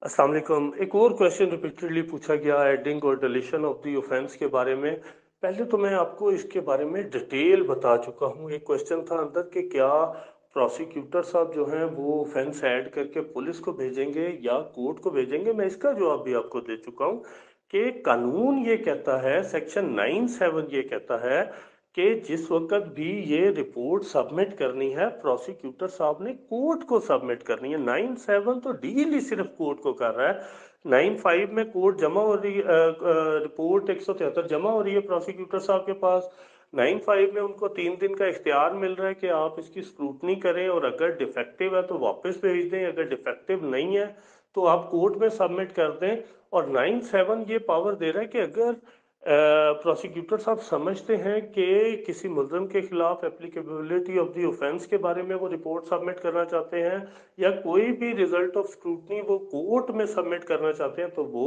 अस्सलाम वालेकुम। एक और क्वेश्चन रिपीटेडली पूछा गया एडिंग और डिलीशन ऑफ द ऑफेंस के बारे में। पहले तो मैं आपको इसके बारे में डिटेल बता चुका हूँ। एक क्वेश्चन था अंदर कि क्या प्रोसिक्यूटर साहब जो हैं वो ऑफेंस ऐड करके पुलिस को भेजेंगे या कोर्ट को भेजेंगे। मैं इसका जवाब भी आपको दे चुका हूँ कि कानून ये कहता है, सेक्शन 97 ये कहता है कि जिस वक्त भी ये रिपोर्ट सबमिट करनी है प्रोसिक्यूटर साहब ने कोर्ट को सबमिट करनी है। 97 तो डील ही सिर्फ कोर्ट को कर रहा है। 95 में कोर्ट जमा हो रही रिपोर्ट 173 जमा हो रही है प्रोसिक्यूटर साहब के पास। 95 में उनको 3 दिन का इख्तियार मिल रहा है कि आप इसकी स्क्रूटनी करें और अगर डिफेक्टिव है तो वापस भेज दें, अगर डिफेक्टिव नहीं है तो आप कोर्ट में सबमिट कर दें। और 97 ये पावर दे रहा है कि अगर प्रोसिक्यूटर साहब समझते हैं कि किसी मुलज़िम के खिलाफ एप्लीकेबिलिटी ऑफ द ऑफेंस के बारे में वो रिपोर्ट सबमिट करना चाहते हैं या कोई भी रिजल्ट ऑफ स्क्रूटनी वो कोर्ट में सबमिट करना चाहते हैं तो वो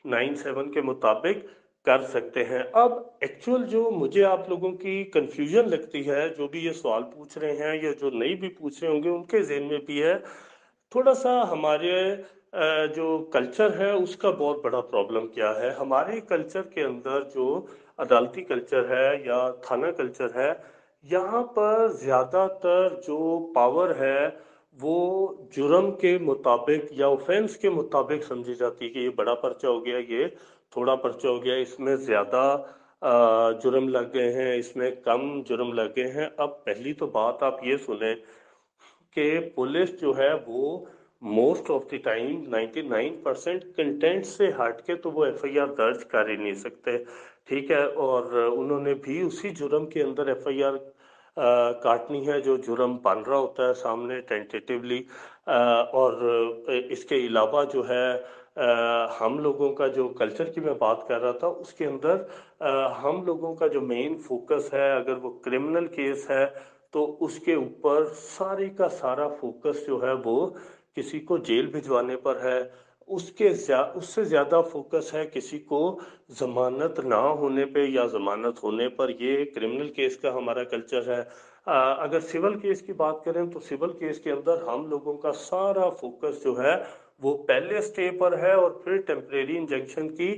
97 के मुताबिक कर सकते हैं। अब एक्चुअल जो मुझे आप लोगों की कंफ्यूजन लगती है, जो भी ये सवाल पूछ रहे हैं या जो नहीं भी पूछ रहे होंगे उनके ज़हन में भी है, थोड़ा सा हमारे जो कल्चर है उसका बहुत बड़ा प्रॉब्लम क्या है। हमारे कल्चर के अंदर जो अदालती कल्चर है या थाना कल्चर है, यहाँ पर ज़्यादातर जो पावर है वो जुर्म के मुताबिक या ऑफेंस के मुताबिक समझी जाती है कि ये बड़ा पर्चा हो गया, ये थोड़ा पर्चा हो गया, इसमें ज़्यादा जुर्म लग गए हैं, इसमें कम जुर्म लग गए हैं। अब पहली तो बात आप ये सुने कि पुलिस जो है वो most of the time 99% content से हट के तो वो एफआईआर दर्ज कर ही नहीं सकते। ठीक है, और उन्होंने भी उसी जुर्म के अंदर एफआईआर काटनी है जो जुर्म बन रहा होता है सामने टेंटेटिवली। और इसके अलावा जो है हम लोगों का जो कल्चर की मैं बात कर रहा था उसके अंदर हम लोगों का जो मेन फोकस है, अगर वो क्रिमिनल केस है तो उसके ऊपर सारे का सारा फोकस जो है वो किसी को जेल भिजवाने पर है। उससे ज़्यादा फोकस है किसी को जमानत ना होने पे या जमानत होने पर। ये क्रिमिनल केस का हमारा कल्चर है। अगर सिविल केस की बात करें तो सिविल केस के अंदर हम लोगों का सारा फोकस जो है वो पहले स्टे पर है और फिर टेम्परेरी इंजंक्शन की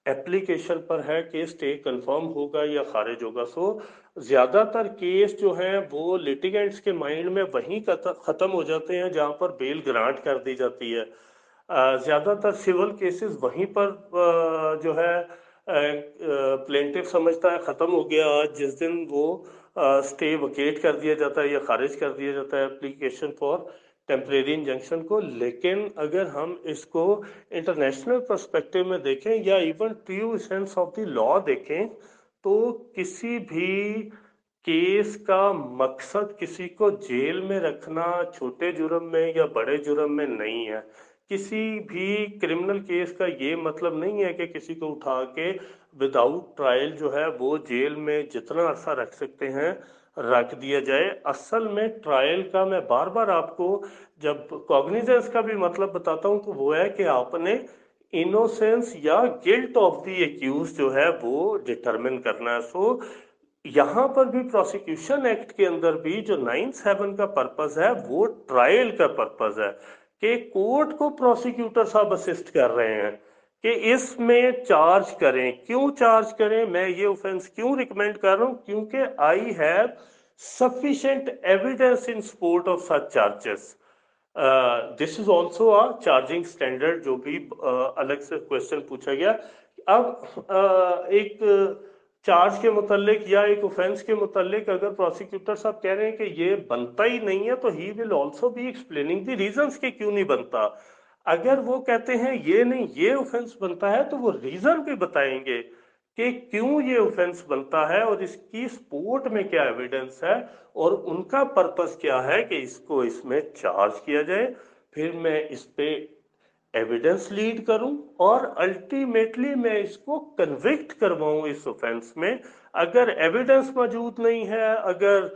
एप्लीकेशन पर है कि स्टे कंफर्म होगा या खारिज होगा। सो ज्यादातर केस जो हैं वो लिटिगेंट्स के माइंड में वहीं खत्म हो जाते हैं जहां पर बेल ग्रांट कर दी जाती है। ज्यादातर सिविल केसेस वहीं पर जो है प्लेंटिफ समझता है खत्म हो गया आज जिस दिन वो स्टे वकेट कर दिया जाता है या खारिज कर दिया जाता है एप्लीकेशन फॉर टेम्परेरी इंजंक्शन को। लेकिन अगर हम इसको इंटरनेशनल पर्सपेक्टिव में देखें या even true sense of the law देखें तो किसी भी केस का मकसद किसी को जेल में रखना छोटे जुर्म में या बड़े जुर्म में नहीं है। किसी भी क्रिमिनल केस का ये मतलब नहीं है कि किसी को उठा के विदाउट ट्रायल जो है वो जेल में जितना अरसा रख सकते हैं रख दिया जाए। असल में ट्रायल का मैं बार बार आपको जब कॉग्निजेंस का भी मतलब बताता हूं तो वो है कि आपने इनोसेंस या गिल्ट ऑफ द एक्यूज जो है वो डिटरमिन करना है। सो यहाँ पर भी प्रोसिक्यूशन एक्ट के अंदर भी जो 97 का पर्पस है वो ट्रायल का पर्पस है कि कोर्ट को प्रोसिक्यूटर साहब असिस्ट कर रहे हैं कि इसमें चार्ज करें। क्यों चार्ज करें, मैं ये ऑफेंस क्यों रिकमेंड कर रहा हूं, क्योंकि I have sufficient evidence in support of such charges. This is also a charging standard जो भी अलग से क्वेश्चन पूछा गया। अब एक चार्ज के मुतालिक या एक ऑफेंस के मुतालिक अगर प्रोसिक्यूटर साहब कह रहे हैं कि ये बनता ही नहीं है तो he will also be explaining the reasons के क्यों नहीं बनता। अगर वो कहते हैं ये नहीं ये ऑफेंस बनता है तो वो रीजन भी बताएंगे कि क्यों ये ऑफेंस बनता है और इसकी सपोर्ट में क्या एविडेंस है और उनका पर्पस क्या है कि इसको इसमें चार्ज किया जाए, फिर मैं इस पे एविडेंस लीड करूं और अल्टीमेटली मैं इसको कन्विक्ट करवाऊं इस ऑफेंस में। अगर एविडेंस मौजूद नहीं है, अगर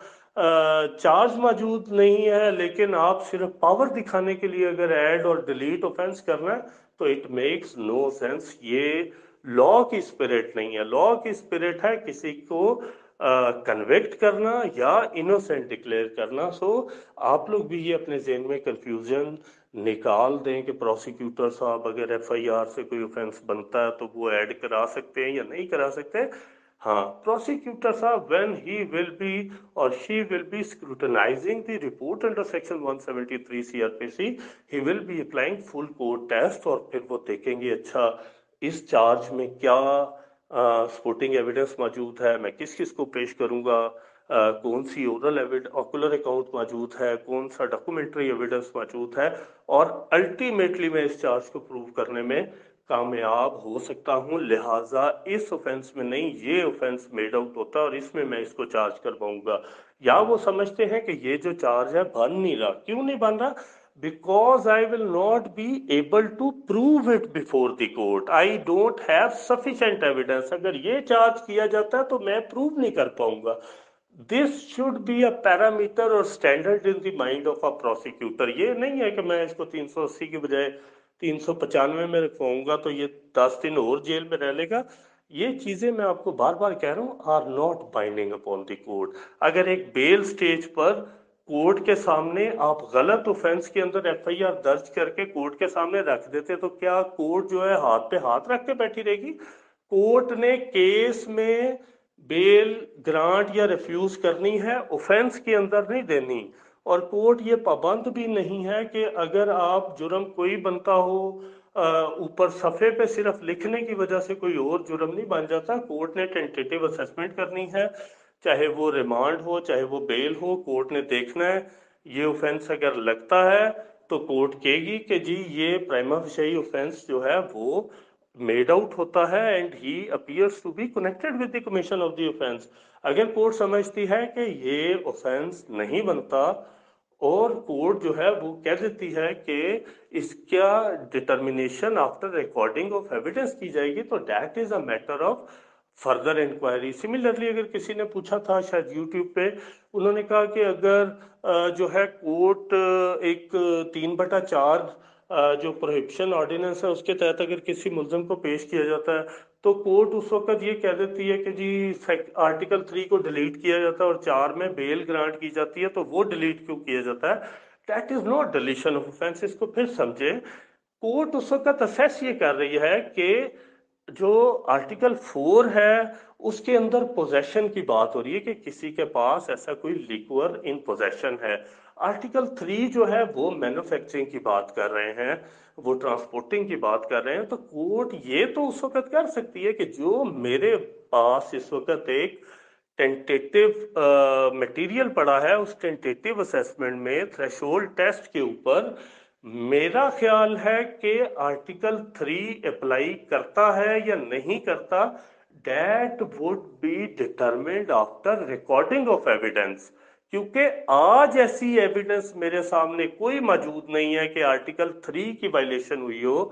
चार्ज मौजूद नहीं है, लेकिन आप सिर्फ पावर दिखाने के लिए अगर ऐड और डिलीट ऑफेंस करना है तो इट मेक्स नो सेंस। ये लॉ की स्पिरिट नहीं है। लॉ की स्पिरिट है किसी को कन्विक्ट करना या इनोसेंट डिक्लेयर करना। सो आप लोग भी ये अपने जहन में कंफ्यूजन निकाल दें कि प्रोसिक्यूटर साहब अगर एफआईआर से कोई ऑफेंस बनता है तो वो ऐड करा सकते हैं या नहीं करा सकते। हाँ, प्रोसिक्यूटर साहब व्हेन ही विल बी और she will be scrutinizing the report under section 173 CrPC, he will be applying full court test, और फिर वो देखेंगे अच्छा इस चार्ज में क्या सपोर्टिंग एविडेंस मौजूद है, मैं किस किस को पेश करूंगा, कौन सी ओरल ऑकुलर अकाउंट मौजूद है, कौन सा डॉक्यूमेंट्री एविडेंस मौजूद है, और अल्टीमेटली मैं इस चार्ज को प्रूव करने में कामयाब हो सकता हूं। लिहाजा इस ऑफेंस में नहीं, ये ऑफेंस मेड आउट होता है और इसमें मैं इसको चार्ज कर पाऊंगा। या वो समझते हैं कि ये जो चार्ज है बन नहीं रहा, क्यों नहीं बन रहा? because I will not be able to prove it before the court, I don't have sufficient evidence। अगर ये चार्ज किया जाता है तो मैं प्रूव नहीं कर पाऊंगा। This should be a parameter और standard in the mind of a prosecutor. ये नहीं है कि मैं इसको 380 के बजाय 395 में रखवाऊंगा तो ये 10 दिन और जेल में रह लेगा। ये चीजें मैं आपको बार बार कह रहा हूं are not binding upon the court. अगर एक बेल स्टेज पर कोर्ट के सामने आप गलत ऑफेंस के अंदर एफआईआर दर्ज करके कोर्ट के सामने रख देते तो क्या कोर्ट जो है हाथ पे हाथ रख के बैठी रहेगी? कोर्ट ने केस में बेल ग्रांट या रिफ्यूज करनी है, ऑफेंस के अंदर नहीं देनी। और कोर्ट ये पाबंद भी नहीं है कि अगर आप जुर्म कोई बनता हो ऊपर सफ़े पे सिर्फ लिखने की वजह से कोई और जुर्म नहीं बन जाता। कोर्ट ने टेंटेटिव असेसमेंट करनी है, चाहे वो रिमांड हो चाहे वो बेल हो, कोर्ट ने देखना है। ये ऑफेंस अगर लगता है तो कोर्ट कहेगी कि जी ये प्राइमा फेशियल ऑफेंस जो है वो मेड आउट होता है and he appears to be connected with the commission of the offence. अगर कोर्ट समझती है कि ये ऑफेंस नहीं बनता और कोर्ट जो है वो कह देती है कि इसका determination after recording of evidence की जाएगी, तो that is a matter of further inquiry. Similarly अगर किसी ने पूछा था शायद यूट्यूब पे, उन्होंने कहा कि अगर जो है कोर्ट एक 3/4 जो प्रोहिबिशन ऑर्डिनेंस है उसके तहत अगर किसी मुलजिम को पेश किया जाता है तो कोर्ट उस वक्त ये कह देती है कि जी आर्टिकल 3 को डिलीट किया जाता है और 4 में बेल ग्रांट की जाती है, तो वो डिलीट क्यों किया जाता है? That is not deletion of offence. इसको फिर समझे, कोर्ट उस वक्त असेस ये कर रही है कि जो आर्टिकल 4 है उसके अंदर पोजेशन की बात हो रही है कि किसी के पास ऐसा कोई लिक्वर इन पोजेशन है। आर्टिकल 3 जो है वो मैन्युफैक्चरिंग की बात कर रहे हैं, वो ट्रांसपोर्टिंग की बात कर रहे हैं। तो कोर्ट ये तो उस वक्त कर सकती है कि जो मेरे पास इस वक्त एक टेंटेटिव मटेरियल पड़ा है, उस टेंटेटिव असेसमेंट में थ्रेशोल्ड टेस्ट के ऊपर मेरा ख्याल है कि आर्टिकल 3 अप्लाई करता है या नहीं करता, that would be determined after recording of evidence. क्योंकि आज ऐसी एविडेंस मेरे सामने कोई मौजूद नहीं है कि आर्टिकल 3 की वायलेशन हुई हो।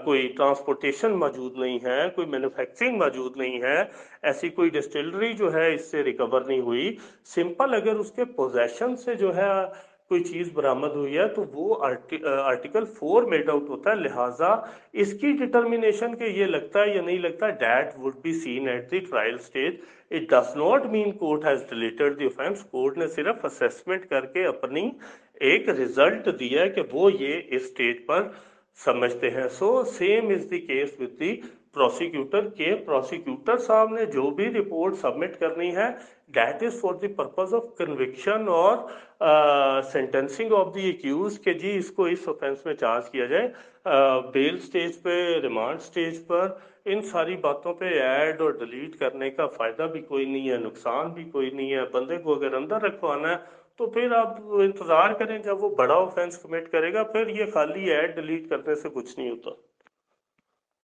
कोई ट्रांसपोर्टेशन मौजूद नहीं है, कोई मैन्युफैक्चरिंग मौजूद नहीं है, ऐसी कोई डिस्टिलरी जो है इससे रिकवर नहीं हुई। सिंपल अगर उसके पोजेशन से जो है कोई चीज बरामद हुई है तो वो आर्टिकल 4 मेड आउट होता है। लिहाजा इसकी डिटर्मिनेशन के ये लगता है या नहीं लगता, that would be seen at the trial stage. It does not mean court has deleted the offence. Court ने सिर्फ असेसमेंट करके अपनी एक रिजल्ट दिया है कि वो ये इस स्टेज पर समझते हैं। So same is the case with the prosecutor के प्रोसिक्यूटर साहब ने जो भी रिपोर्ट सबमिट करनी है that is for the purpose of conviction और सेंटेंसिंग ऑफ द एक्यूज के जी इसको इस ऑफेंस में चार्ज किया जाए। बेल स्टेज पे, रिमांड स्टेज पर इन सारी बातों पे ऐड और डिलीट करने का फायदा भी कोई नहीं है, नुकसान भी कोई नहीं है। बंदे को अगर अंदर रखवाना है तो फिर आप इंतजार करें जब वो बड़ा ऑफेंस कमिट करेगा, फिर ये खाली ऐड डिलीट करने से कुछ नहीं होता।